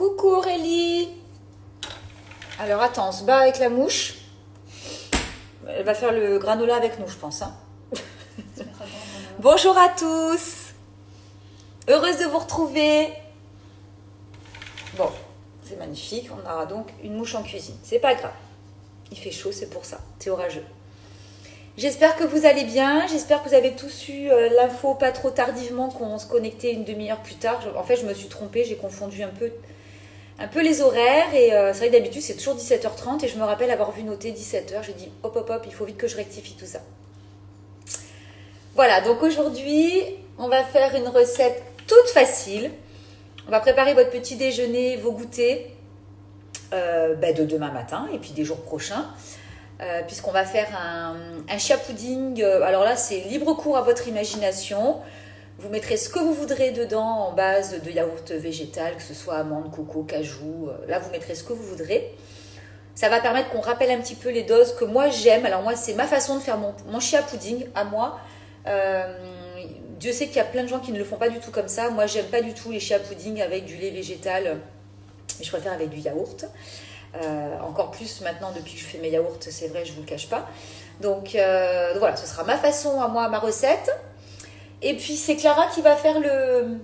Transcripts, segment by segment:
Coucou Aurélie. Alors attends, on se bat avec la mouche. Elle va faire le granola avec nous, je pense. Hein. Bonjour à tous. Heureuse de vous retrouver. Bon, c'est magnifique. On aura donc une mouche en cuisine. C'est pas grave. Il fait chaud, c'est pour ça. C'est orageux. J'espère que vous allez bien. J'espère que vous avez tous eu l'info pas trop tardivement qu'on se connectait une demi-heure plus tard. En fait, je me suis trompée. J'ai confondu un peu les horaires. Et c'est vrai que d'habitude, c'est toujours 17h30. Et je me rappelle avoir vu noter 17h. J'ai dit hop, hop, hop, il faut vite que je rectifie tout ça. Voilà, donc aujourd'hui, on va faire une recette toute facile. On va préparer votre petit déjeuner, vos goûters de demain matin et puis des jours prochains. Puisqu'on va faire un chia pudding. Alors là, c'est libre cours à votre imagination. Vous mettrez ce que vous voudrez dedans en base de yaourt végétal, que ce soit amandes, coco, cajou. Là, vous mettrez ce que vous voudrez. Ça va permettre qu'on rappelle un petit peu les doses que moi j'aime. Alors moi, c'est ma façon de faire mon chia pudding à moi. Dieu sait qu'il y a plein de gens qui ne le font pas du tout comme ça. Moi, j'aime pas du tout les chia pudding avec du lait végétal. Je préfère avec du yaourt. Encore plus maintenant depuis que je fais mes yaourts, c'est vrai, je ne vous le cache pas. Donc voilà, ce sera ma façon à moi, ma recette. Et puis c'est Clara qui va faire le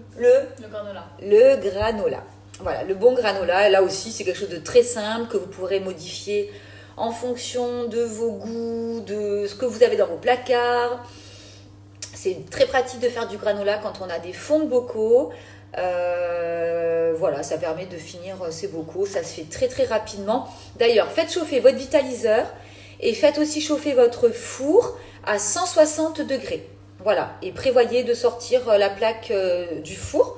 granola. Le granola. Voilà, le bon granola. Et là aussi, c'est quelque chose de très simple que vous pourrez modifier en fonction de vos goûts, de ce que vous avez dans vos placards. C'est très pratique de faire du granola quand on a des fonds de bocaux. Voilà, ça permet de finir ces bocaux, ça se fait très très rapidement. D'ailleurs, faites chauffer votre vitaliseur et faites aussi chauffer votre four à 160 degrés. Voilà, et prévoyez de sortir la plaque du four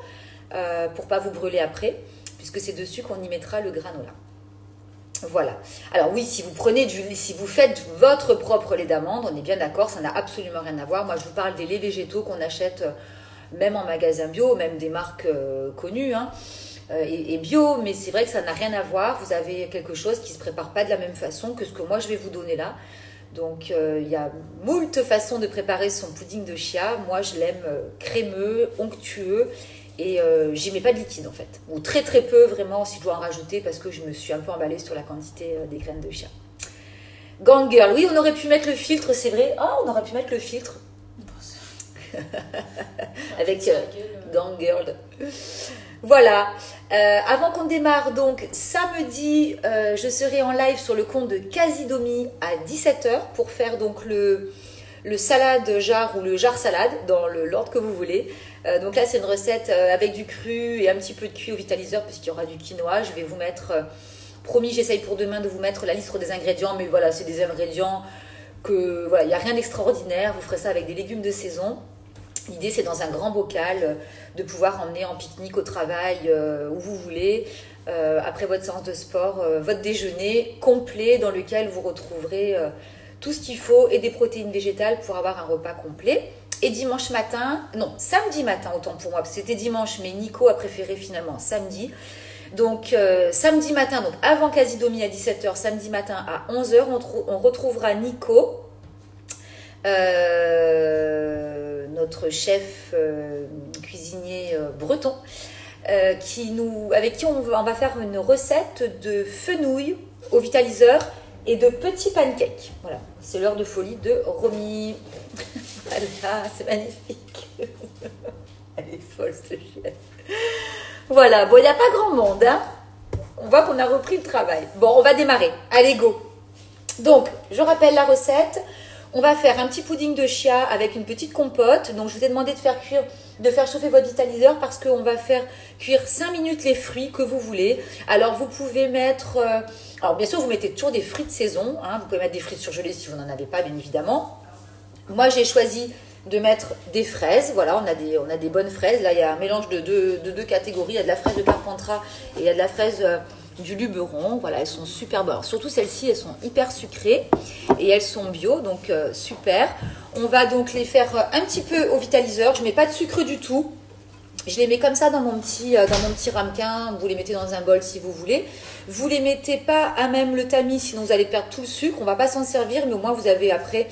pour pas vous brûler après, puisque c'est dessus qu'on y mettra le granola. Voilà. Alors oui, si vous faites votre propre lait d'amande, on est bien d'accord, ça n'a absolument rien à voir. Moi, je vous parle des laits végétaux qu'on achète même en magasin bio, même des marques connues et bio, mais c'est vrai que ça n'a rien à voir. Vous avez quelque chose qui ne se prépare pas de la même façon que ce que moi je vais vous donner là. Donc il y a moult façons de préparer son pudding de chia. Moi je l'aime crémeux, onctueux et j'y mets pas de liquide en fait. Ou très très peu vraiment si je dois en rajouter parce que je me suis un peu emballée sur la quantité des graines de chia. Gang Girl, oui on aurait pu mettre le filtre, c'est vrai. Oh, on aurait pu mettre le filtre. Avec Gang Girl. Voilà. Avant qu'on démarre, donc samedi, je serai en live sur le compte de Casidomi à 17h pour faire donc le salade jar ou le jar salade dans l'ordre que vous voulez. Donc là, c'est une recette avec du cru et un petit peu de cuit au vitaliseur puisqu'il y aura du quinoa. Je vais vous mettre, promis, j'essaye pour demain de vous mettre la liste des ingrédients, mais voilà, c'est des ingrédients que voilà, il n'y a rien d'extraordinaire. Vous ferez ça avec des légumes de saison. L'idée, c'est dans un grand bocal de pouvoir emmener en pique-nique au travail, où vous voulez, après votre séance de sport, votre déjeuner complet dans lequel vous retrouverez tout ce qu'il faut et des protéines végétales pour avoir un repas complet. Et samedi matin, autant pour moi, parce que c'était dimanche, mais Nico a préféré finalement samedi. Donc samedi matin, donc avant Casidomi à 17h, samedi matin à 11h, on retrouvera Nico. Notre chef cuisinier breton avec qui on va faire une recette de fenouil au vitaliseur et de petits pancakes. Voilà, c'est l'heure de folie de Romy. Voilà, c'est magnifique. Elle est folle cette chef. Voilà, bon, il n'y a pas grand monde, hein. On voit qu'on a repris le travail. Bon, on va démarrer. Allez, go. Donc, je rappelle la recette. On va faire un petit pudding de chia avec une petite compote. Donc, je vous ai demandé de faire chauffer votre vitaliseur parce qu'on va faire cuire 5 minutes les fruits que vous voulez. Alors, vous pouvez mettre... alors, bien sûr, vous mettez toujours des fruits de saison. Hein. Vous pouvez mettre des fruits surgelés si vous n'en avez pas, bien évidemment. Moi, j'ai choisi de mettre des fraises. Voilà, on a des bonnes fraises. Là, il y a un mélange de deux catégories. Il y a de la fraise de Carpentras et il y a de la fraise... du Luberon, voilà, elles sont super bonnes. Alors, surtout celles-ci, elles sont hyper sucrées et elles sont bio, donc super. On va donc les faire un petit peu au vitaliseur. Je ne mets pas de sucre du tout. Je les mets comme ça dans mon petit ramequin. Vous les mettez dans un bol si vous voulez. Vous les mettez pas à même le tamis, sinon vous allez perdre tout le sucre. On va pas s'en servir, mais au moins vous avez après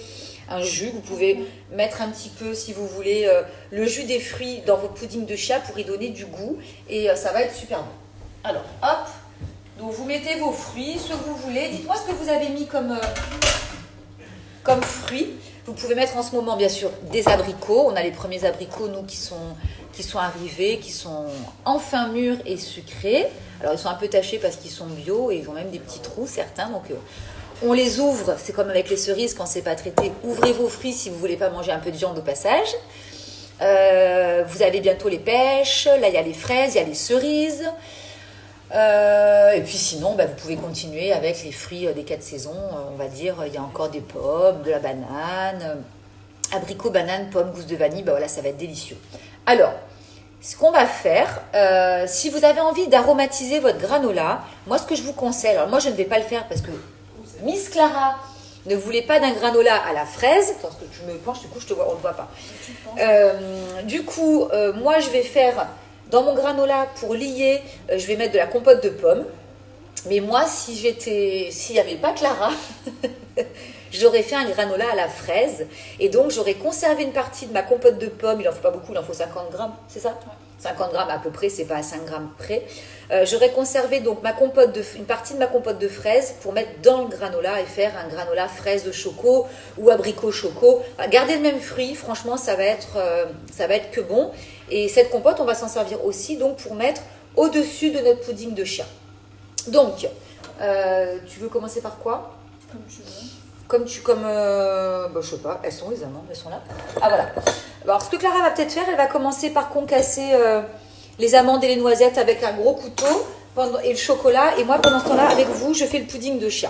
un jus. Vous pouvez mettre un petit peu, si vous voulez, le jus des fruits dans votre pudding de chia pour y donner du goût. Et ça va être super bon. Alors, hop. Donc, vous mettez vos fruits, ce que vous voulez. Dites-moi ce que vous avez mis comme fruits. Vous pouvez mettre en ce moment, bien sûr, des abricots. On a les premiers abricots, nous, qui sont arrivés, qui sont enfin mûrs et sucrés. Alors, ils sont un peu tachés parce qu'ils sont bio et ils ont même des petits trous, certains. Donc, on les ouvre. C'est comme avec les cerises, quand c'est pas traité. Ouvrez vos fruits si vous voulez pas manger un peu de viande au passage. Vous avez bientôt les pêches. Là, il y a les fraises, il y a les cerises. Et puis sinon, vous pouvez continuer avec les fruits des 4 saisons. On va dire, il y a encore des pommes, de la banane, abricots, bananes, pommes, gousses de vanille. Voilà, ça va être délicieux. Alors, ce qu'on va faire, si vous avez envie d'aromatiser votre granola, moi ce que je vous conseille, alors moi je ne vais pas le faire parce que Miss Clara ne voulait pas d'un granola à la fraise. Parce que tu me penches, du coup on ne voit pas. Du coup, moi je vais faire... Dans mon granola, pour lier, je vais mettre de la compote de pommes. Mais moi, s'il n'y avait pas Clara, j'aurais fait un granola à la fraise. Et donc, j'aurais conservé une partie de ma compote de pommes. Il n'en faut pas beaucoup, il en faut 50 grammes, c'est ça? 50 grammes à peu près, c'est pas à 5 grammes près. J'aurais conservé donc une partie de ma compote de fraises pour mettre dans le granola et faire un granola fraise de choco ou abricot choco. Enfin, gardez le même fruit, franchement, ça va être que bon. Et cette compote, on va s'en servir aussi donc pour mettre au-dessus de notre pudding de chien. Donc, tu veux commencer par quoi? Comme tu veux. Je sais pas, elles sont les amandes, elles sont là. Ah voilà. Alors, ce que Clara va peut-être faire, elle va commencer par concasser les amandes et les noisettes avec un gros couteau et le chocolat. Et moi, pendant ce temps-là, avec vous, je fais le pudding de chien.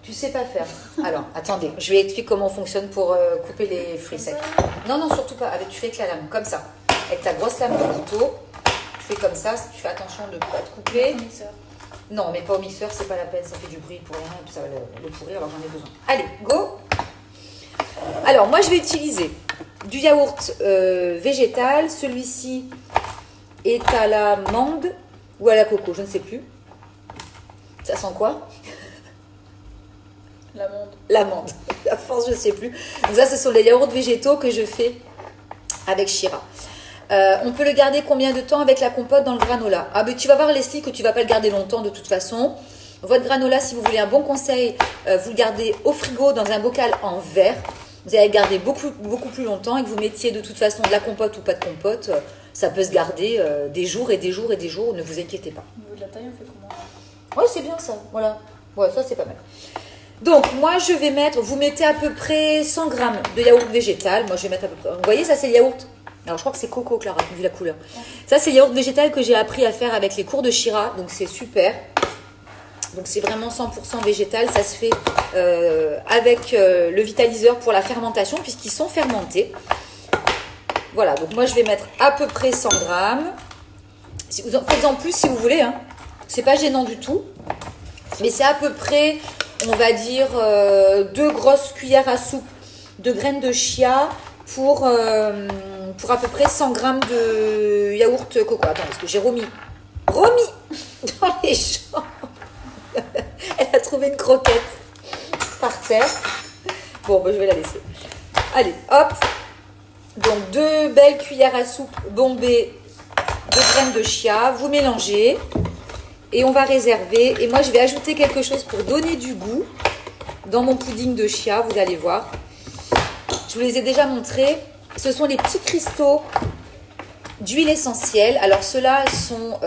Tu sais pas faire. Alors, attendez, je vais expliquer comment on fonctionne pour couper les fruits secs. Non, surtout pas. Tu fais avec la lame, comme ça. Avec ta grosse lame de couteau, tu fais comme ça. Tu fais attention de ne pas te couper. Non, mais pas au mixeur, c'est pas la peine. Ça fait du bruit pour rien et puis ça va le pourrir, alors j'en ai besoin. Allez, go! Alors, moi, je vais utiliser du yaourt végétal. Celui-ci est à l'amande ou à la coco, je ne sais plus. Ça sent quoi? L'amande. À force, je ne sais plus. Donc ça, ce sont les yaourts végétaux que je fais avec Shira. On peut le garder combien de temps avec la compote dans le granola? Ah, mais tu vas voir, Leslie, que tu ne vas pas le garder longtemps de toute façon. Votre granola, si vous voulez un bon conseil, vous le gardez au frigo dans un bocal en verre. Vous allez le garder beaucoup plus longtemps et que vous mettiez de toute façon de la compote ou pas de compote. Ça peut se garder des jours et des jours et des jours. Ne vous inquiétez pas. Au niveau de la taille, on fait comment? Ouais, c'est bien ça. Voilà. Ouais, ça, c'est pas mal. Donc, moi, je vais mettre, vous mettez à peu près 100 grammes de yaourt végétal. Moi, je vais mettre à peu près, vous voyez, ça, c'est le yaourt. Alors, je crois que c'est coco, Clara, vu la couleur. Ça, c'est le yaourt végétal que j'ai appris à faire avec les cours de Shira. Donc, c'est super. Donc, c'est vraiment 100% végétal. Ça se fait avec le vitaliseur pour la fermentation, puisqu'ils sont fermentés. Voilà. Donc, moi, je vais mettre à peu près 100 grammes. Si vous en faites en plus, si vous voulez. Hein. C'est pas gênant du tout. Mais c'est à peu près... On va dire 2 grosses cuillères à soupe de graines de chia pour à peu près 100 grammes de yaourt coco. Attends, parce que j'ai remis dans les jambes. Elle a trouvé une croquette par terre. Bon, je vais la laisser. Allez, hop. Donc, 2 belles cuillères à soupe bombées de graines de chia. Vous mélangez. Et on va réserver. Et moi, je vais ajouter quelque chose pour donner du goût dans mon pudding de chia. Vous allez voir. Je vous les ai déjà montrés. Ce sont les petits cristaux d'huile essentielle. Alors, ceux-là sont...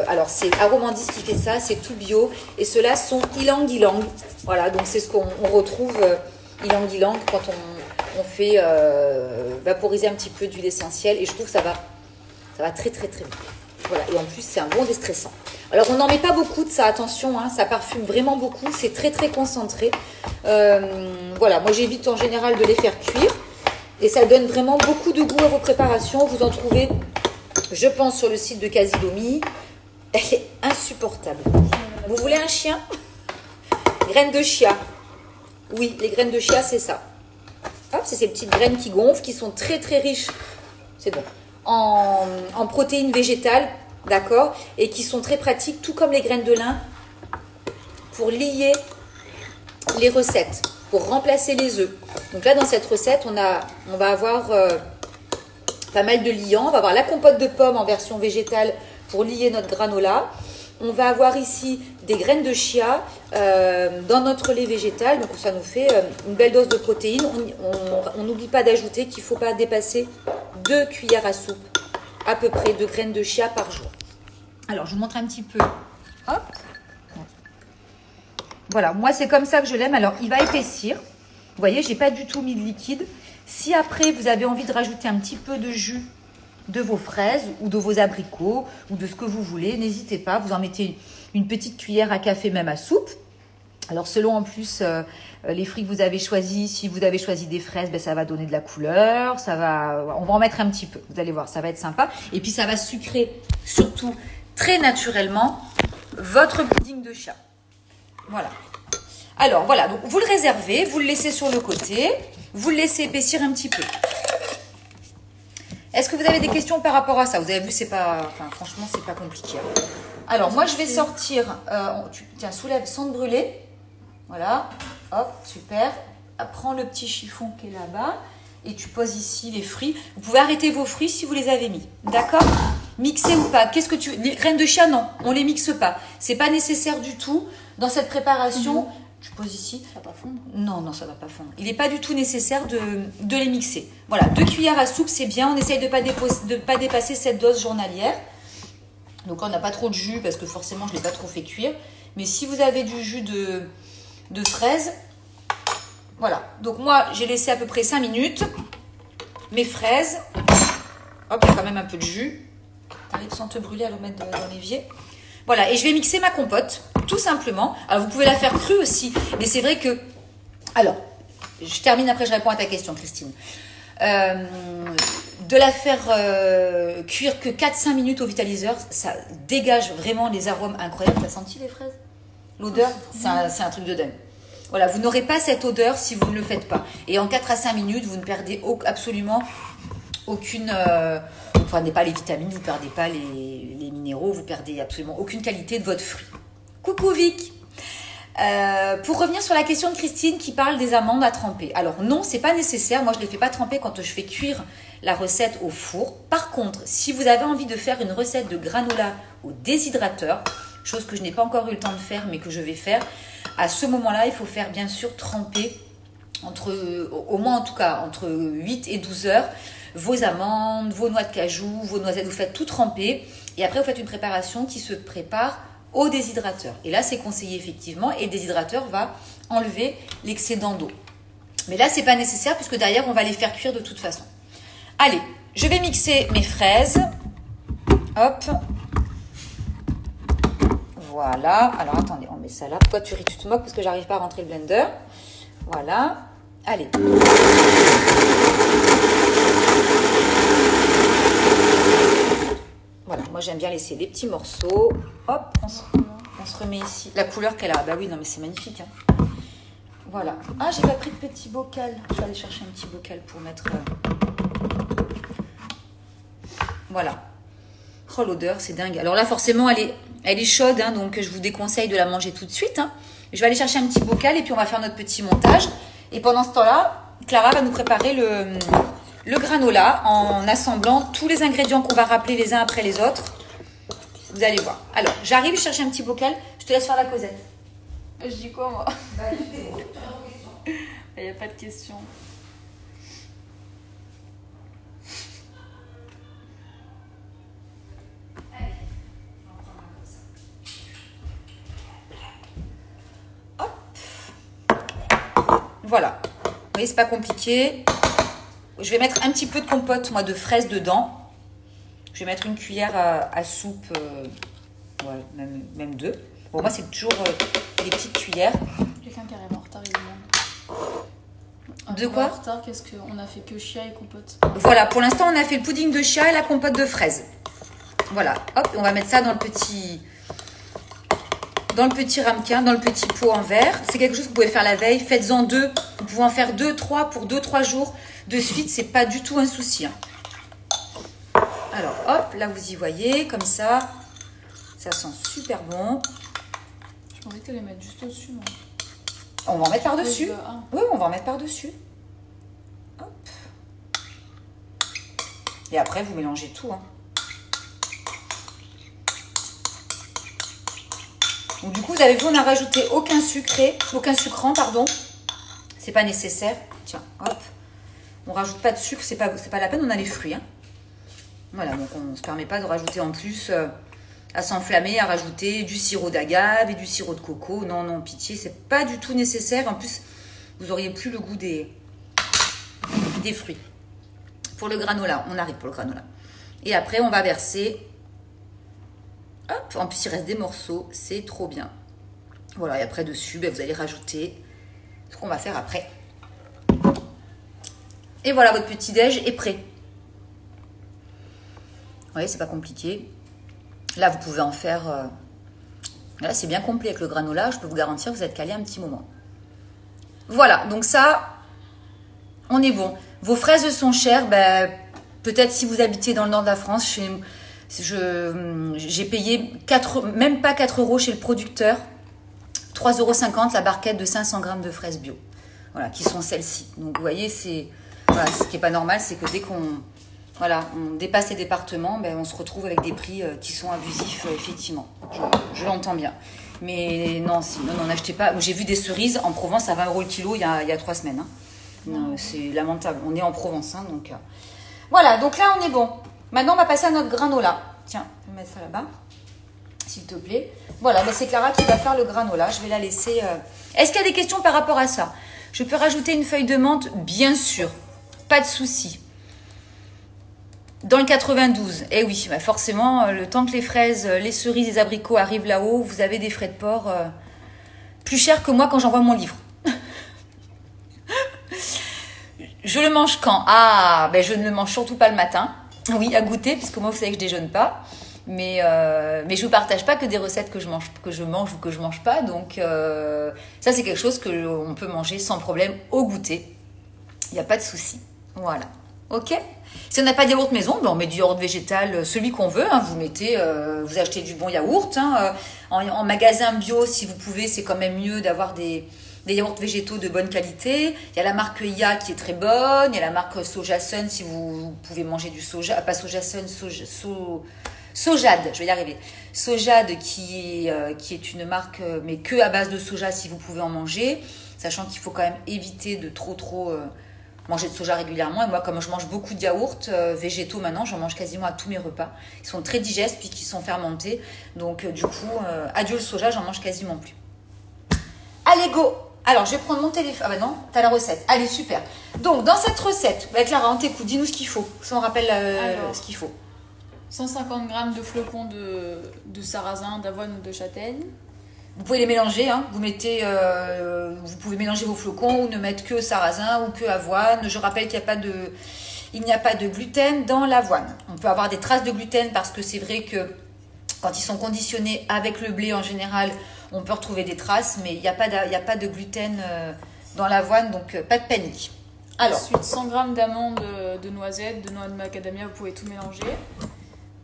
alors, c'est Aromandis qui fait ça. C'est tout bio. Et ceux-là sont ylang-ylang. Voilà, donc c'est ce qu'on retrouve ylang-ylang quand on fait vaporiser un petit peu d'huile essentielle. Et je trouve que ça va très, très, très bien. Voilà, et en plus, c'est un bon déstressant. Alors, on n'en met pas beaucoup de ça, attention, hein, ça parfume vraiment beaucoup, c'est très très concentré. Voilà, moi j'évite en général de les faire cuire. Et ça donne vraiment beaucoup de goût à vos préparations. Vous en trouvez, je pense, sur le site de Casidomi. Elle est insupportable. Vous voulez un chien? Graines de chia. Oui, les graines de chia, c'est ça. Hop, c'est ces petites graines qui gonflent, qui sont très très riches. C'est bon. En protéines végétales, d'accord, et qui sont très pratiques, tout comme les graines de lin, pour lier les recettes, pour remplacer les œufs. Donc là, dans cette recette, on va avoir pas mal de liants. On va avoir la compote de pommes en version végétale pour lier notre granola. On va avoir ici des graines de chia dans notre lait végétal. Donc ça nous fait une belle dose de protéines. On n'oublie pas d'ajouter qu'il ne faut pas dépasser 2 cuillères à soupe à peu près de graines de chia par jour. Alors je vous montre un petit peu. Hop. Voilà, moi c'est comme ça que je l'aime. Alors il va épaissir. Vous voyez, j'ai pas du tout mis de liquide. Si après vous avez envie de rajouter un petit peu de jus de vos fraises ou de vos abricots ou de ce que vous voulez, n'hésitez pas. Vous en mettez une petite cuillère à café, même à soupe. Alors selon en plus les fruits que vous avez choisis, si vous avez choisi des fraises, ben, ça va donner de la couleur. On va en mettre un petit peu. Vous allez voir, ça va être sympa. Et puis ça va sucrer surtout très naturellement votre pudding de chia. Voilà. Alors voilà, donc vous le réservez, vous le laissez sur le côté, vous le laissez épaissir un petit peu. Est-ce que vous avez des questions par rapport à ça? Vous avez vu, c'est pas, enfin franchement, c'est pas compliqué. Alors moi, je vais sortir. Tiens, soulève sans te brûler. Voilà. Hop, super. Prends le petit chiffon qui est là-bas et tu poses ici les fruits. Vous pouvez arrêter vos fruits si vous les avez mis. D'accord? Mixer ou pas? Qu'est-ce que tu... Les graines de chia, non, on les mixe pas. C'est pas nécessaire du tout dans cette préparation. Tu poses ici. Ça va pas fondre? Non, non, ça va pas fondre. Il n'est pas du tout nécessaire de les mixer. Voilà, 2 cuillères à soupe, c'est bien. On essaye de pas dépasser cette dose journalière. Donc, on n'a pas trop de jus parce que forcément, je ne l'ai pas trop fait cuire. Mais si vous avez du jus de fraise, voilà. Donc, moi, j'ai laissé à peu près 5 minutes. Mes fraises. Hop, il y a quand même un peu de jus. T'arrives sans te brûler à le mettre dans l'évier. Voilà, et je vais mixer ma compote, tout simplement. Alors, vous pouvez la faire crue aussi, mais c'est vrai que... Alors, je termine, après je réponds à ta question, Christine. De la faire cuire que 4-5 minutes au vitaliseur, ça dégage vraiment les arômes incroyables. T'as senti les fraises? L'odeur, c'est un truc de dingue. Voilà, vous n'aurez pas cette odeur si vous ne le faites pas. Et en 4 à 5 minutes, vous ne perdez absolument aucune... vous ne perdez pas les vitamines, vous ne perdez pas les minéraux, vous perdez absolument aucune qualité de votre fruit. Coucou Vic. Pour revenir sur la question de Christine qui parle des amandes à tremper. Alors non, c'est pas nécessaire. Moi, je ne les fais pas tremper quand je fais cuire la recette au four. Par contre, si vous avez envie de faire une recette de granola au déshydrateur, chose que je n'ai pas encore eu le temps de faire, mais que je vais faire, à ce moment-là, il faut faire bien sûr tremper au moins en tout cas entre 8 et 12 heures vos amandes, vos noix de cajou, vos noisettes, vous faites tout tremper et après vous faites une préparation qui se prépare au déshydrateur. Et là c'est conseillé effectivement et le déshydrateur va enlever l'excédent d'eau. Mais là c'est pas nécessaire puisque derrière on va les faire cuire de toute façon. Allez, je vais mixer mes fraises. Hop. Voilà. Alors attendez, on met ça là. Toi tu ris, tu te moques parce que j'arrive pas à rentrer le blender. Voilà. Allez. Voilà, moi j'aime bien laisser des petits morceaux. Hop, on se remet ici. La couleur qu'elle a, bah oui, non mais c'est magnifique. Hein. Voilà. Ah, j'ai pas pris de petit bocal. Je vais aller chercher un petit bocal pour mettre... Voilà. Oh, l'odeur, c'est dingue. Alors là, forcément, elle est chaude, hein, donc je vous déconseille de la manger tout de suite. Hein. Je vais aller chercher un petit bocal et puis on va faire notre petit montage. Et pendant ce temps-là, Clara va nous préparer le granola en assemblant tous les ingrédients qu'on va rappeler les uns après les autres. Vous allez voir. Alors, j'arrive chercher un petit bocal. Je te laisse faire la causette. Je dis quoi, moi? Il n'y a pas de question. Voilà. Vous voyez, c'est pas compliqué. Je vais mettre un petit peu de compote, moi, de fraises dedans. Je vais mettre une cuillère à soupe, ouais, même 2. Bon, moi, c'est toujours des petites cuillères. Quelqu'un qui arrive en retard, il demande. De quoi? En retard, qu'est-ce qu'on a fait que chia et compote? Voilà, pour l'instant, on a fait le pudding de chia et la compote de fraises. Voilà, hop, on va mettre ça dans le petit ramequin, dans le petit pot en verre. C'est quelque chose que vous pouvez faire la veille. Faites-en 2. Vous pouvez en faire 2, 3 pour 2-3 jours de suite. C'est pas du tout un souci. Hein. Alors, hop, là, vous y voyez, comme ça. Ça sent super bon. Je pensais que tu allais mettre juste au-dessus, moi. On va en mettre par-dessus. Ah. Oui, on va en mettre par-dessus. Hop. Et après, vous mélangez tout. Hein. Donc du coup, vous avez vu, on n'a rajouté aucun sucrant, pardon. C'est pas nécessaire. Tiens, hop. On rajoute pas de sucre, c'est pas la peine, on a les fruits. Hein. Voilà, donc on ne se permet pas de rajouter en plus, à s'enflammer, à rajouter du sirop d'agave et du sirop de coco. Non, non, pitié, c'est pas du tout nécessaire. En plus, vous auriez plus le goût des fruits. Pour le granola, on arrive pour le granola. Et après, on va verser... Hop, en plus, il reste des morceaux, c'est trop bien. Voilà, et après, dessus, ben, vous allez rajouter ce qu'on va faire après. Et voilà, votre petit-déj est prêt. Vous voyez, c'est pas compliqué. Là, vous pouvez en faire... Là, c'est bien complet avec le granola. Je peux vous garantir, vous êtes calé un petit moment. Voilà, donc ça, on est bon. Vos fraises sont chères. Ben, peut-être si vous habitez dans le nord de la France, j'ai payé même pas 4 € chez le producteur. 3,50 € la barquette de 500 grammes de fraises bio. Voilà, qui sont celles-ci. Donc, vous voyez, voilà, ce qui n'est pas normal, c'est que dès qu'on on dépasse les départements, ben, on se retrouve avec des prix qui sont abusifs, effectivement. Je l'entends bien. Mais non, n'achetez pas. J'ai vu des cerises en Provence à 20 € le kilo il y a 3 semaines. Hein. C'est lamentable. On est en Provence. Hein, donc, voilà, donc là, on est bon. Maintenant, on va passer à notre granola. Tiens, je vais mettre ça là-bas, s'il te plaît. Voilà, ben, c'est Clara qui va faire le granola. Je vais la laisser... Est-ce qu'il y a des questions par rapport à ça? Je peux rajouter une feuille de menthe? Bien sûr. Pas de souci. Dans le 92, eh oui, bah forcément, le temps que les fraises, les cerises, les abricots arrivent là-haut, vous avez des frais de port plus chers que moi quand j'envoie mon livre. Je le mange quand? Ah, ben je ne le mange surtout pas le matin. Oui, à goûter, puisque moi, vous savez que je déjeune pas. Mais je ne vous partage pas que des recettes que je mange ou que je mange pas. Donc, ça, c'est quelque chose qu'on peut manger sans problème au goûter. Il n'y a pas de souci. Voilà. Ok? Si on n'a pas de yaourt maison, ben on met du yaourt végétal, celui qu'on veut. Hein, vous achetez du bon yaourt. Hein, en magasin bio, si vous pouvez, c'est quand même mieux d'avoir des yaourts végétaux de bonne qualité. Il y a la marque IA qui est très bonne. Il y a la marque Sojasun si vous pouvez manger du soja. Pas Sojasun, Sojade, je vais y arriver. Sojade qui est une marque, mais que à base de soja si vous pouvez en manger. Sachant qu'il faut quand même éviter de trop manger de soja régulièrement. Et moi, comme je mange beaucoup de yaourts végétaux maintenant, j'en mange quasiment à tous mes repas. Ils sont très digestes puis qui sont fermentés. Donc, du coup, adieu le soja, j'en mange quasiment plus. Allez, go! Alors, je vais prendre mon téléphone. Ah bah non, t'as la recette. Allez, super. Donc, dans cette recette, bah, Clara, on t'écoute. Dis-nous ce qu'il faut. Si on rappelle ce qu'il faut. 150 g de flocons de sarrasin, d'avoine ou de châtaigne. Vous pouvez les mélanger, hein. Vous pouvez mélanger vos flocons ou ne mettre que sarrasin ou que avoine. Je rappelle qu'il n'y a pas de gluten dans l'avoine. On peut avoir des traces de gluten parce que c'est vrai que quand ils sont conditionnés avec le blé en général, on peut retrouver des traces, mais il n'y a pas de gluten dans l'avoine, donc pas de panique. Alors, ensuite, 100 g d'amandes, de noisettes, de noix de macadamia, vous pouvez tout mélanger.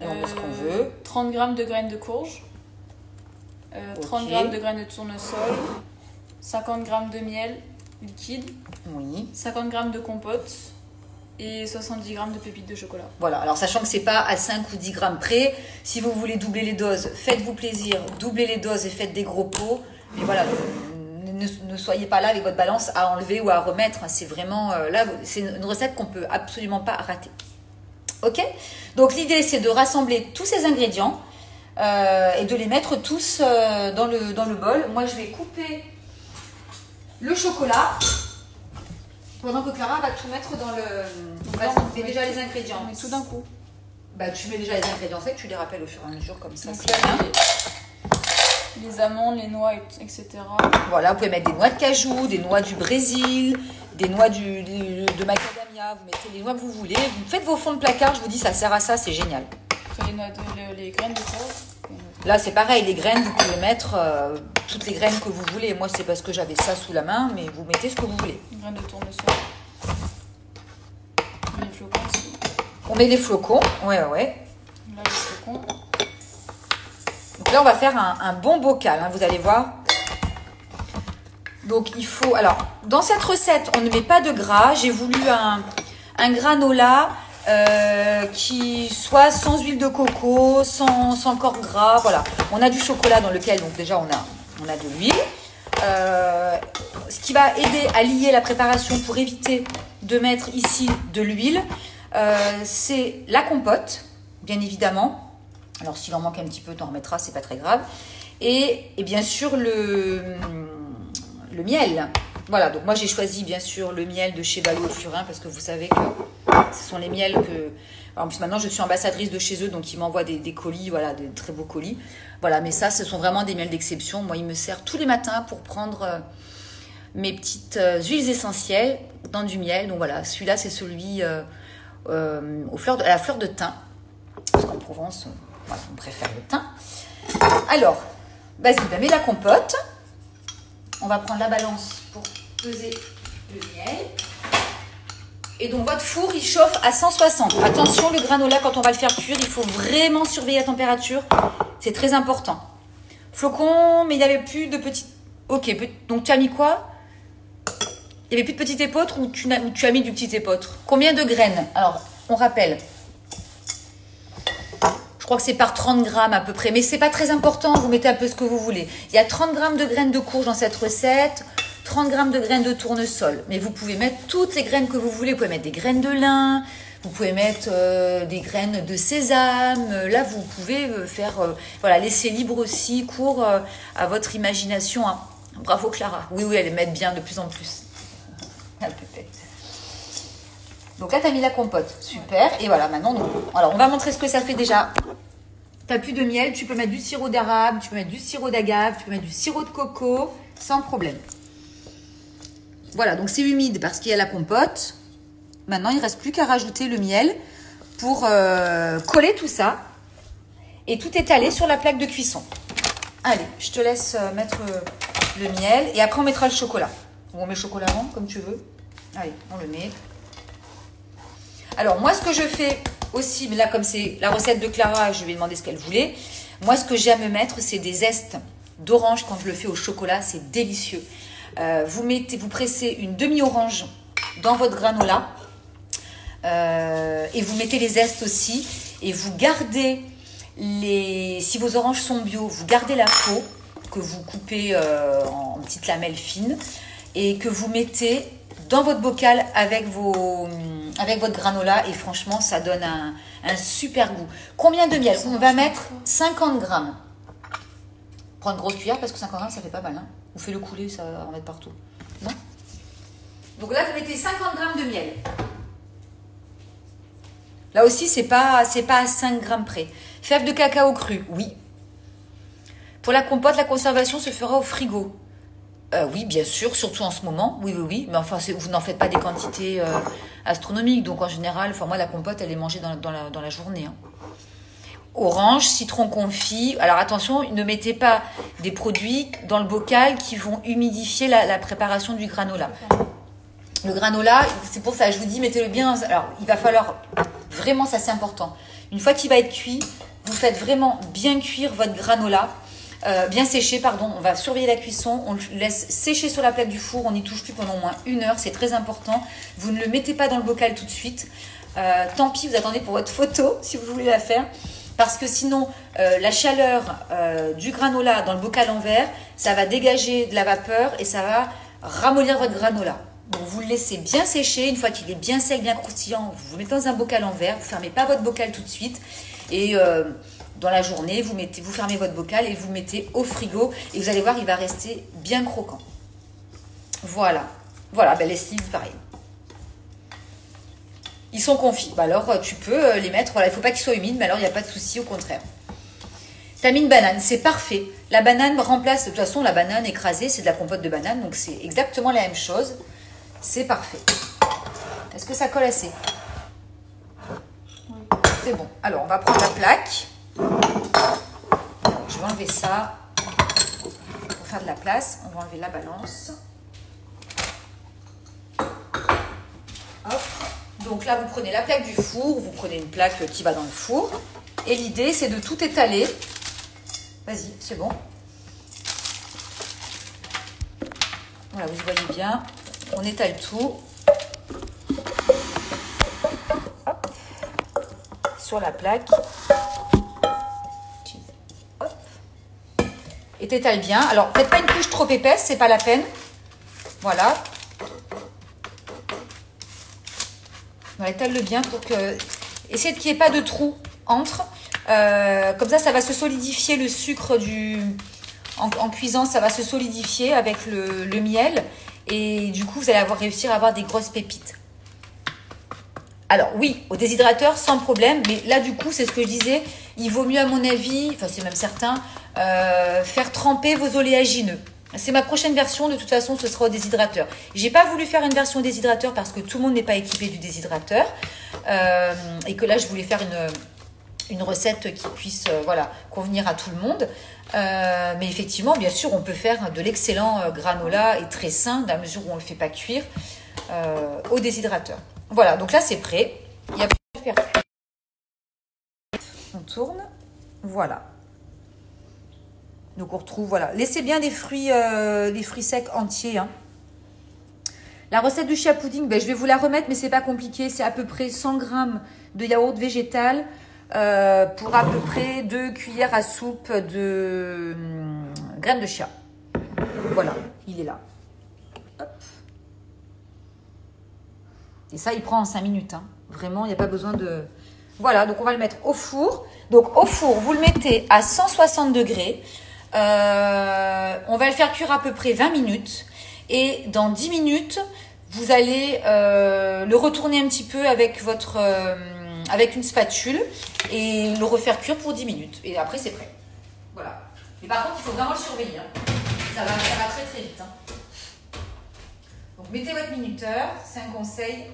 Et on met ce qu'on veut. 30 g de graines de courge. 30 g de graines de tournesol, 50 g de miel liquide, oui. 50 g de compote et 70 g de pépites de chocolat. Voilà, alors sachant que c'est pas à 5 ou 10 grammes près, si vous voulez doubler les doses, faites-vous plaisir, doublez les doses et faites des gros pots. Mais voilà, ne soyez pas là avec votre balance à enlever ou à remettre. C'est vraiment, là, c'est une recette qu'on peut absolument pas rater. Ok? Donc l'idée, c'est de rassembler tous ces ingrédients. Et de les mettre tous dans le bol. Moi, je vais couper le chocolat pendant que Clara va tout mettre dans le... Vas-y, mets déjà les ingrédients. On met tout d'un coup. Bah, tu mets déjà les ingrédients secs, tu les rappelles au fur et à mesure comme ça. Donc là, les amandes, les noix, etc. Voilà, vous pouvez mettre des noix de cajou, des noix du Brésil, des noix de macadamia. Vous mettez les noix que vous voulez. Vous faites vos fonds de placard, je vous dis, ça sert à ça, c'est génial. Les graines de courge. Là, c'est pareil, les graines, vous pouvez mettre toutes les graines que vous voulez. Moi, c'est parce que j'avais ça sous la main, mais vous mettez ce que vous voulez. Les graines de tournesol. Les flocons aussi. On met les flocons, ouais. Là, les flocons. Donc là, on va faire un bon bocal, hein, vous allez voir. Donc, il faut... Alors, dans cette recette, on ne met pas de gras. J'ai voulu un granola qui soit sans huile de coco, sans corps gras. Voilà, on a du chocolat dans lequel, donc déjà on a de l'huile. Ce qui va aider à lier la préparation pour éviter de mettre ici de l'huile, c'est la compote, bien évidemment. Alors s'il en manque un petit peu, t'en remettras, c'est pas très grave. Et bien sûr le miel. Voilà, donc moi j'ai choisi bien sûr le miel de chez Ballot Furin parce que vous savez que ce sont les miels que... En plus maintenant je suis ambassadrice de chez eux, donc ils m'envoient des colis, voilà, des très beaux colis. Voilà, mais ça ce sont vraiment des miels d'exception. Moi il me sert tous les matins pour prendre mes petites huiles essentielles dans du miel. Donc voilà, celui-là c'est celui à la fleur de thym. Parce qu'en Provence, voilà, on préfère le thym. Alors, vas-y, ben, mets la compote. On va prendre la balance pour peser le miel. Et donc, votre four, il chauffe à 160. Attention, le granola, quand on va le faire cuire, il faut vraiment surveiller la température. C'est très important. Flocon, mais il n'y avait plus de petites... Ok, donc tu as mis quoi? Il n'y avait plus de petit épeautre ou tu as mis du petit épeautre? Combien de graines? Alors, on rappelle. Je crois que c'est par 30 grammes à peu près, mais c'est pas très important, vous mettez un peu ce que vous voulez. Il y a 30 grammes de graines de courge dans cette recette, 30 grammes de graines de tournesol. Mais vous pouvez mettre toutes les graines que vous voulez. Vous pouvez mettre des graines de lin, vous pouvez mettre des graines de sésame. Là, vous pouvez faire, voilà, laisser libre aussi, cours à votre imagination. Hein. Bravo Clara. Oui, elle les met bien de plus en plus. Peut-être. Donc là, tu as mis la compote. Super. Et voilà, maintenant, alors, on va montrer ce que ça fait déjà. Tu n'as plus de miel. Tu peux mettre du sirop d'érable, tu peux mettre du sirop d'agave, tu peux mettre du sirop de coco, sans problème. Voilà, donc c'est humide parce qu'il y a la compote. Maintenant, il ne reste plus qu'à rajouter le miel pour coller tout ça. Et tout étaler sur la plaque de cuisson. Allez, je te laisse mettre le miel. Et après, on mettra le chocolat. Ou on met le chocolat avant, comme tu veux. Allez, on le met. Alors, moi, ce que je fais aussi, mais là, comme c'est la recette de Clara, je lui ai demandé ce qu'elle voulait. Moi, ce que j'aime mettre, c'est des zestes d'orange quand je le fais au chocolat. C'est délicieux. Vous pressez une demi-orange dans votre granola. Et vous mettez les zestes aussi. Et vous gardez si vos oranges sont bio, vous gardez la peau que vous coupez en petites lamelles fines. Et que vous mettez dans votre bocal avec votre granola et franchement ça donne un super goût. Combien de miel? On va mettre 50 grammes. Prends une grosse cuillère parce que 50 grammes ça fait pas mal. Hein. Vous faites le couler, ça va en mettre partout. Non? Donc là vous mettez 50 grammes de miel. Là aussi c'est pas à 5 grammes près. Fèves de cacao cru, oui. Pour la compote, la conservation se fera au frigo. Oui, bien sûr, surtout en ce moment. Oui. Mais enfin, vous n'en faites pas des quantités astronomiques. Donc, en général, moi, la compote, elle est mangée dans la journée. Hein. Orange, citron confit. Alors, attention, ne mettez pas des produits dans le bocal qui vont humidifier la préparation du granola. Le granola, c'est pour ça, je vous dis, mettez-le bien. Alors, il va falloir... Vraiment, ça, c'est important. Une fois qu'il va être cuit, vous faites vraiment bien cuire votre granola. Bien séché, pardon. On va surveiller la cuisson. On le laisse sécher sur la plaque du four. On n'y touche plus pendant au moins 1 heure. C'est très important. Vous ne le mettez pas dans le bocal tout de suite. Tant pis, vous attendez pour votre photo si vous voulez la faire. Parce que sinon, la chaleur du granola dans le bocal en verre, ça va dégager de la vapeur et ça va ramollir votre granola. Donc, vous le laissez bien sécher. Une fois qu'il est bien sec, bien croustillant, vous le mettez dans un bocal en verre. Vous ne fermez pas votre bocal tout de suite. Et... dans la journée, vous fermez votre bocal et vous mettez au frigo. Et vous allez voir, il va rester bien croquant. Voilà. Voilà, ben les slives, pareil. Ils sont confits. Bah alors, tu peux les mettre. Voilà, il ne faut pas qu'ils soient humides, mais alors, il n'y a pas de souci, au contraire. Tu as mis une banane, c'est parfait. La banane remplace, de toute façon, la banane écrasée, c'est de la compote de banane. Donc, c'est exactement la même chose. C'est parfait. Est-ce que ça colle assez? Oui. C'est bon. Alors, on va prendre la plaque. Je vais enlever ça pour faire de la place. On va enlever la balance. Hop. Donc là, vous prenez la plaque du four. Vous prenez une plaque qui va dans le four. Et l'idée, c'est de tout étaler. Vas-y, c'est bon. Voilà, vous voyez bien. On étale tout. Hop. sur la plaque. Hop. Et t'étales bien. Alors, faites pas une couche trop épaisse, c'est pas la peine. Voilà. On étale-le bien pour que... Essayez qu'il n'y ait pas de trou entre. Comme ça va se solidifier le sucre en cuisant, ça va se solidifier avec le miel. Et du coup, vous allez réussir à avoir des grosses pépites. Alors oui, au déshydrateur, sans problème. Mais là, du coup, c'est ce que je disais. Il vaut mieux, à mon avis, enfin c'est même certain, faire tremper vos oléagineux. C'est ma prochaine version. De toute façon, ce sera au déshydrateur. J'ai pas voulu faire une version au déshydrateur parce que tout le monde n'est pas équipé du déshydrateur. Et que là, je voulais faire une recette qui puisse voilà, convenir à tout le monde. Mais effectivement, bien sûr, on peut faire de l'excellent granola et très sain, dans la mesure où on ne le fait pas cuire au déshydrateur. Voilà, donc là, c'est prêt. Il n'y a plus à faire cuire. On tourne. Voilà. Donc, on retrouve, voilà. Laissez bien des fruits secs entiers. Hein. La recette du chia pudding, ben, je vais vous la remettre, mais c'est pas compliqué. C'est à peu près 100 g de yaourt végétal. Pour à peu près 2 cuillères à soupe de graines de chia. Voilà, il est là. Hop. Et ça, il prend en 5 minutes. Hein. Vraiment, il n'y a pas besoin de... Voilà, donc on va le mettre au four. Donc au four, vous le mettez à 160 degrés. On va le faire cuire à peu près 20 minutes. Et dans 10 minutes, vous allez le retourner un petit peu avec avec une spatule et le refaire cuire pour 10 minutes. Et après, c'est prêt. Voilà. Mais par contre, il faut vraiment le surveiller. Hein. Ça va très très vite. Hein. Donc, mettez votre minuteur. C'est un conseil.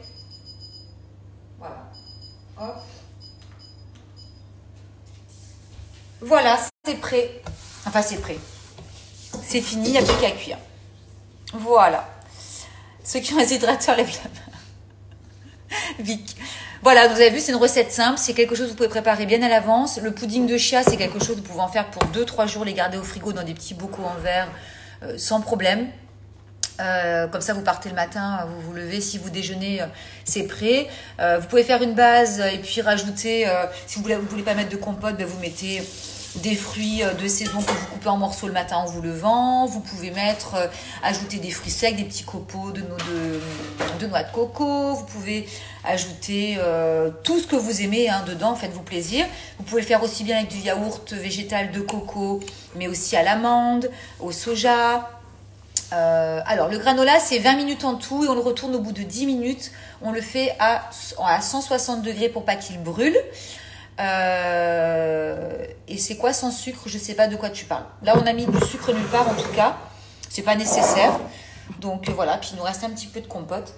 Voilà. Hop. Voilà, c'est prêt. Enfin, c'est prêt. C'est fini, il n'y a plus qu'à cuire. Voilà. Ceux qui ont un déshydrateur, lèvent la main. Vic. Voilà, vous avez vu, c'est une recette simple. C'est quelque chose que vous pouvez préparer bien à l'avance. Le pudding de chia, c'est quelque chose que vous pouvez en faire pour 2-3 jours, les garder au frigo dans des petits bocaux en verre sans problème. Comme ça, vous partez le matin, vous vous levez. Si vous déjeunez, c'est prêt. Vous pouvez faire une base et puis rajouter, si vous voulez pas mettre de compote, ben vous mettez des fruits de saison que vous coupez en morceaux le matin en vous levant. Vous pouvez ajouter des fruits secs, des petits copeaux de noix de coco. Vous pouvez ajouter tout ce que vous aimez dedans, faites-vous plaisir. Vous pouvez le faire aussi bien avec du yaourt végétal de coco, mais aussi à l'amande, au soja. Alors, le granola, c'est 20 minutes en tout et on le retourne au bout de 10 minutes. On le fait à 160 degrés pour pas qu'il brûle. Et c'est quoi sans sucre? Je sais pas de quoi tu parles. Là, on a mis du sucre nulle part en tout cas. C'est pas nécessaire. Donc voilà, puis il nous reste un petit peu de compote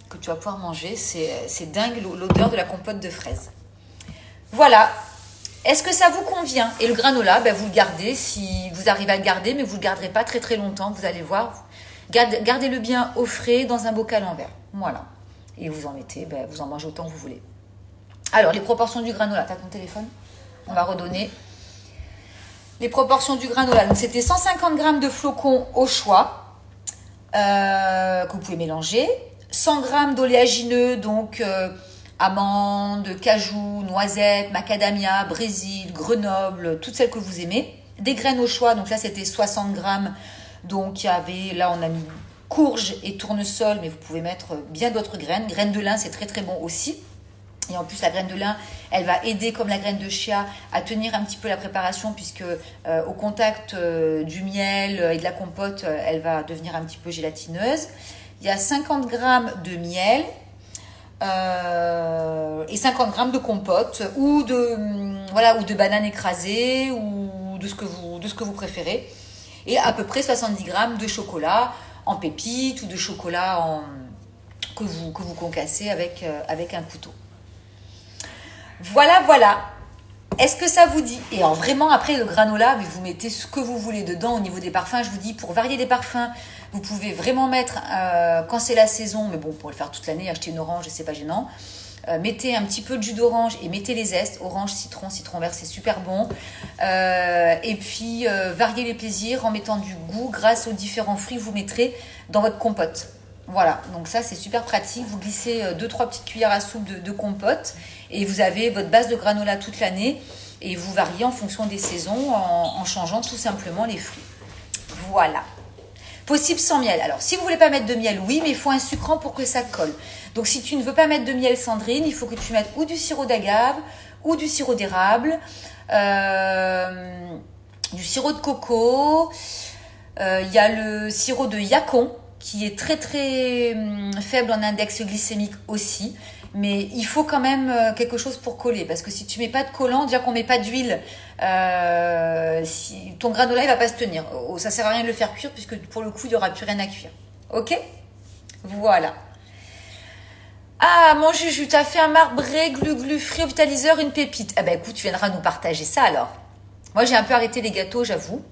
que tu vas pouvoir manger. C'est dingue l'odeur de la compote de fraises. Voilà. Est-ce que ça vous convient? Et le granola, ben vous le gardez si vous arrivez à le garder, mais vous ne le garderez pas très très longtemps. Vous allez voir. Gardez-le bien au frais dans un bocal en verre. Voilà. Et vous en mettez, vous en mangez autant que vous voulez. Alors, les proportions du granola. Tu as ton téléphone? On va redonner. Les proportions du granola. Donc, c'était 150 g de flocons au choix que vous pouvez mélanger. 100 g d'oléagineux, donc amandes, cajou, noisettes, macadamia, brésil, Grenoble, toutes celles que vous aimez. Des graines au choix. Donc là, c'était 60 g. Donc, là, on a mis courge et tournesol, mais vous pouvez mettre bien d'autres graines. Graines de lin, c'est très, très bon aussi. Et en plus, la graine de lin, elle va aider, comme la graine de chia, à tenir un petit peu la préparation, puisque au contact du miel et de la compote, elle va devenir un petit peu gélatineuse. Il y a 50 g de miel et 50 g de compote ou de bananes écrasées ou de ce que vous préférez. Et à peu près 70 g de chocolat en pépites ou de chocolat que vous concassez avec un couteau. Voilà. Est-ce que ça vous dit? Et vraiment, après, le granola, vous mettez ce que vous voulez dedans au niveau des parfums. Je vous dis, pour varier les parfums, vous pouvez vraiment mettre, quand c'est la saison, mais bon, pour le faire toute l'année, acheter une orange, c'est pas gênant. Mettez un petit peu de jus d'orange et mettez les zestes. Orange, citron vert, c'est super bon. Et puis, variez les plaisirs en mettant du goût grâce aux différents fruits que vous mettrez dans votre compote. Voilà, donc ça c'est super pratique. Vous glissez 2-3 petites cuillères à soupe de compote et vous avez votre base de granola toute l'année et vous variez en fonction des saisons en changeant tout simplement les fruits. Voilà. Possible sans miel. Alors, si vous voulez pas mettre de miel, oui, mais il faut un sucrant pour que ça colle. Donc, si tu ne veux pas mettre de miel, Sandrine, il faut que tu mettes ou du sirop d'agave ou du sirop d'érable, du sirop de coco. Il y a le sirop de yacon qui est très très faible en index glycémique aussi. Mais il faut quand même quelque chose pour coller. Parce que si tu mets pas de collant, déjà qu'on met pas d'huile, si, ton granola il va pas se tenir. Ça sert à rien de le faire cuire puisque pour le coup il y aura plus rien à cuire. Ok? Voilà. Ah, mon Juju, t'as fait un marbré glu-glu frit au vitaliseur, une pépite. Ah ben écoute, tu viendras nous partager ça alors. Moi j'ai un peu arrêté les gâteaux, j'avoue.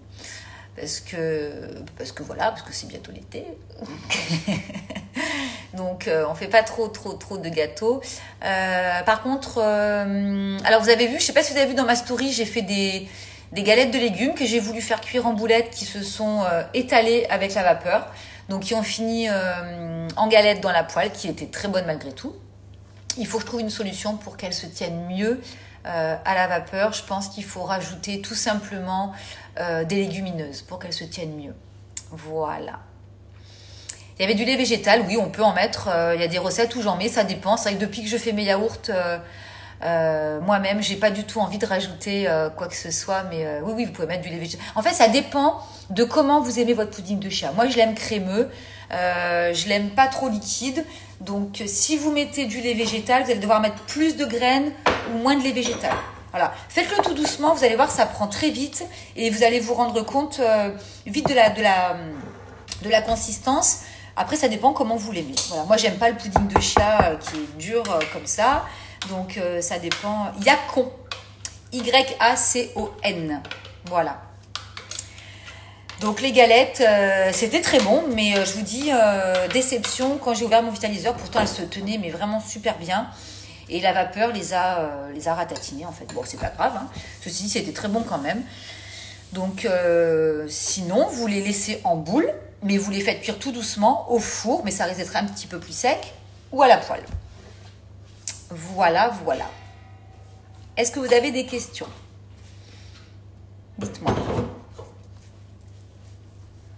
Parce que voilà, parce que c'est bientôt l'été. Donc on fait pas trop de gâteaux. Par contre, alors vous avez vu, je sais pas si vous avez vu dans ma story, j'ai fait des galettes de légumes que j'ai voulu faire cuire en boulettes qui se sont étalées avec la vapeur. Donc qui ont fini en galettes dans la poêle, qui étaient très bonnes malgré tout. Il faut que je trouve une solution pour qu'elles se tiennent mieux à la vapeur. Je pense qu'il faut rajouter tout simplement des légumineuses pour qu'elles se tiennent mieux. Voilà. Il y avait du lait végétal, oui, on peut en mettre. Il y a des recettes où j'en mets, ça dépend. C'est vrai que depuis que je fais mes yaourts moi-même, j'ai pas du tout envie de rajouter quoi que ce soit. Mais oui, vous pouvez mettre du lait végétal. En fait, ça dépend de comment vous aimez votre pudding de chia. Moi, je l'aime crémeux. Je l'aime pas trop liquide. Donc, si vous mettez du lait végétal, vous allez devoir mettre plus de graines ou moins de lait végétal. Voilà. Faites-le tout doucement. Vous allez voir, ça prend très vite. Et vous allez vous rendre compte vite de la consistance. Après, ça dépend comment vous l'aimez. Voilà. Moi, j'aime pas le pudding de chia qui est dur comme ça. Donc, ça dépend. Yacon. Y-A-C-O-N. Voilà. Donc, les galettes, c'était très bon. Mais je vous dis, déception quand j'ai ouvert mon vitaliseur. Pourtant, elles se tenaient, mais vraiment super bien. Et la vapeur les a ratatinées, en fait. Bon, c'est pas grave. Hein. Ceci dit, c'était très bon quand même. Donc, sinon, vous les laissez en boule. Mais vous les faites cuire tout doucement au four, mais ça risque d'être un petit peu plus sec, ou à la poêle. Voilà, voilà. Est-ce que vous avez des questions? Dites-moi.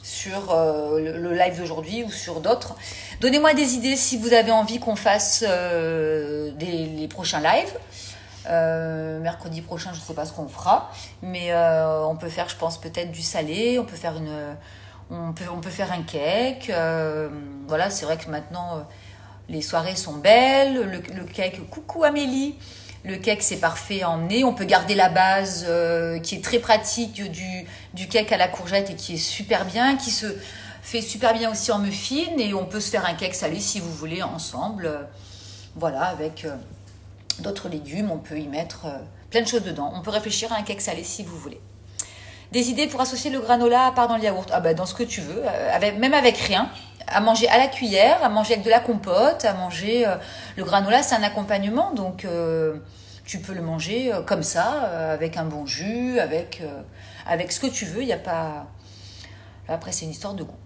Sur le live d'aujourd'hui ou sur d'autres. Donnez-moi des idées si vous avez envie qu'on fasse les prochains lives. Mercredi prochain, je ne sais pas ce qu'on fera, mais on peut faire, je pense, peut-être du salé, on peut faire on peut faire un cake. Voilà, c'est vrai que maintenant, les soirées sont belles. Le cake, coucou Amélie. Le cake, c'est parfait à emmener. On peut garder la base qui est très pratique du cake à la courgette et qui est super bien, qui se fait super bien aussi en muffin. Et on peut se faire un cake salé si vous voulez ensemble. Voilà, avec d'autres légumes. On peut y mettre plein de choses dedans. On peut réfléchir à un cake salé si vous voulez. Des idées pour associer le granola à part dans le yaourt? Ah bah dans ce que tu veux, même avec rien. À manger à la cuillère, à manger avec de la compote, à manger... le granola, c'est un accompagnement, donc tu peux le manger comme ça, avec un bon jus, avec ce que tu veux. Il n'y a pas... Après, c'est une histoire de goût.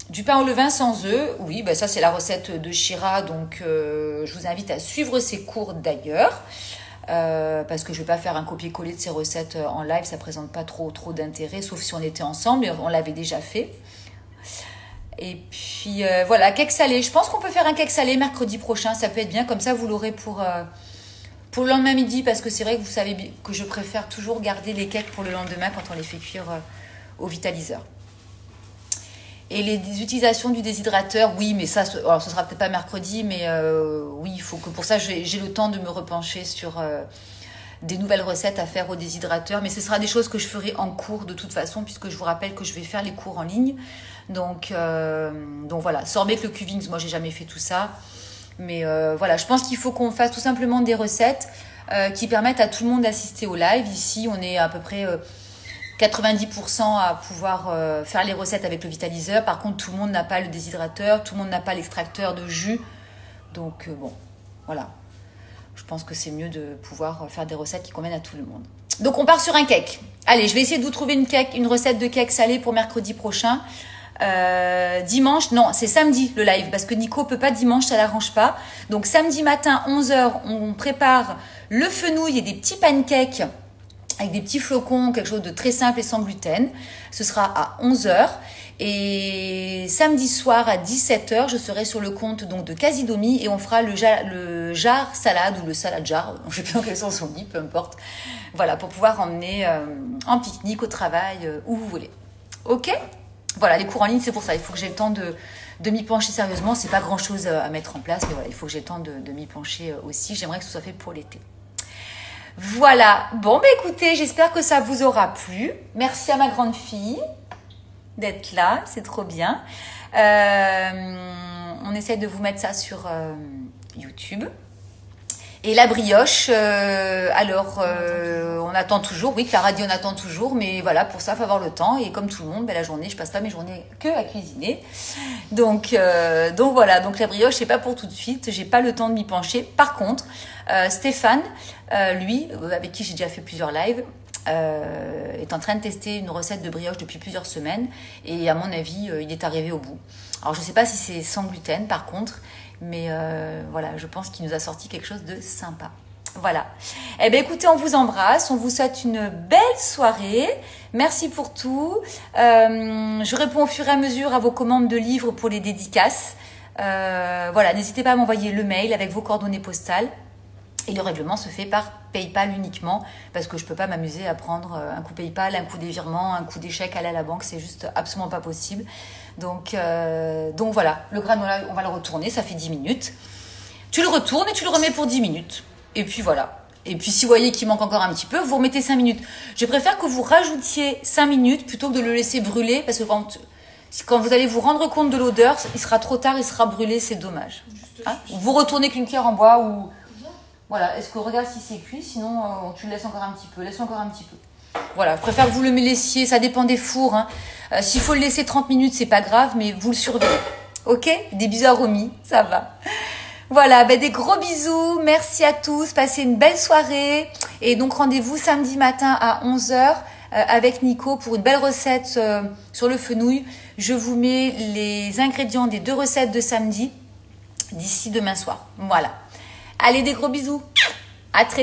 Du pain au levain sans œufs, oui, bah ça c'est la recette de Shira, donc je vous invite à suivre ses cours d'ailleurs. Parce que je ne vais pas faire un copier-coller de ces recettes en live, ça ne présente pas trop d'intérêt, sauf si on était ensemble, et on l'avait déjà fait. Et puis voilà, cake salé. Je pense qu'on peut faire un cake salé mercredi prochain, ça peut être bien, comme ça vous l'aurez pour le lendemain midi, parce que c'est vrai que vous savez que je préfère toujours garder les cakes pour le lendemain quand on les fait cuire au vitaliseur. Et les utilisations du déshydrateur, oui, mais ça, alors ce sera peut-être pas mercredi, mais oui, il faut que pour ça, j'ai le temps de me repencher sur des nouvelles recettes à faire au déshydrateur. Mais ce sera des choses que je ferai en cours de toute façon, puisque je vous rappelle que je vais faire les cours en ligne. Donc voilà, sorbet avec le Cuvings, moi, j'ai jamais fait tout ça. Mais voilà, je pense qu'il faut qu'on fasse tout simplement des recettes qui permettent à tout le monde d'assister au live. Ici, on est à peu près... 90% à pouvoir faire les recettes avec le vitaliseur. Par contre, tout le monde n'a pas le déshydrateur, tout le monde n'a pas l'extracteur de jus. Donc, bon, voilà. Je pense que c'est mieux de pouvoir faire des recettes qui conviennent à tout le monde. Donc, on part sur un cake. Allez, je vais essayer de vous trouver une recette de cake salé pour mercredi prochain. Dimanche, non, c'est samedi le live parce que Nico peut pas dimanche, ça l'arrange pas. Donc samedi matin 11h, on prépare le fenouil et des petits pancakes avec des petits flocons, quelque chose de très simple et sans gluten. Ce sera à 11h. Et samedi soir à 17h, je serai sur le compte donc de Casidomi et on fera le jar salade ou le salade jar, je ne sais plus dans quel sens on dit, peu importe. Voilà, pour pouvoir emmener en pique-nique au travail, où vous voulez. Ok ? Voilà, les cours en ligne, c'est pour ça. Il faut que j'ai le temps de m'y pencher sérieusement. C'est pas grand-chose à mettre en place, mais voilà, il faut que j'ai le temps de m'y pencher aussi. J'aimerais que ce soit fait pour l'été. Voilà. Bon, bah écoutez, j'espère que ça vous aura plu. Merci à ma grande fille d'être là, c'est trop bien. On essaie de vous mettre ça sur YouTube. Et la brioche, on attend toujours, oui, Clara dit on attend toujours, mais voilà, pour ça, il faut avoir le temps. Et comme tout le monde, la journée, je passe pas mes journées que à cuisiner. Donc voilà, donc la brioche, c'est pas pour tout de suite, j'ai pas le temps de m'y pencher. Par contre, Stéphane, lui, avec qui j'ai déjà fait plusieurs lives, est en train de tester une recette de brioche depuis plusieurs semaines. Et à mon avis, il est arrivé au bout. Alors, je sais pas si c'est sans gluten, par contre, mais voilà, je pense qu'il nous a sorti quelque chose de sympa. Voilà. Eh bien, écoutez, on vous embrasse. On vous souhaite une belle soirée. Merci pour tout. Je réponds au fur et à mesure à vos commandes de livres pour les dédicaces. Voilà, n'hésitez pas à m'envoyer le mail avec vos coordonnées postales. Et le règlement se fait par PayPal uniquement parce que je ne peux pas m'amuser à prendre un coup PayPal, un coup des virements, un coup des chèques, aller à la banque. C'est juste absolument pas possible. Donc voilà, le granola, on va le retourner, ça fait 10 minutes. Tu le retournes et tu le remets pour 10 minutes. Et puis voilà. Et puis si vous voyez qu'il manque encore un petit peu, vous remettez 5 minutes. Je préfère que vous rajoutiez 5 minutes plutôt que de le laisser brûler parce que quand vous allez vous rendre compte de l'odeur, il sera trop tard, il sera brûlé, c'est dommage. Hein, vous retournez qu'une cuillère en bois ou... Voilà, est-ce que regarde si c'est cuit, sinon tu le laisses encore un petit peu, laisse encore un petit peu. Voilà, je préfère que vous le laissiez, ça dépend des fours. Hein. S'il faut le laisser 30 minutes, c'est pas grave, mais vous le surveillez. Ok ? Des bisous à Romy, ça va. Voilà, des gros bisous, merci à tous, passez une belle soirée. Et donc rendez-vous samedi matin à 11h avec Nico pour une belle recette sur le fenouil. Je vous mets les ingrédients des 2 recettes de samedi d'ici demain soir. Voilà. Allez, des gros bisous. À très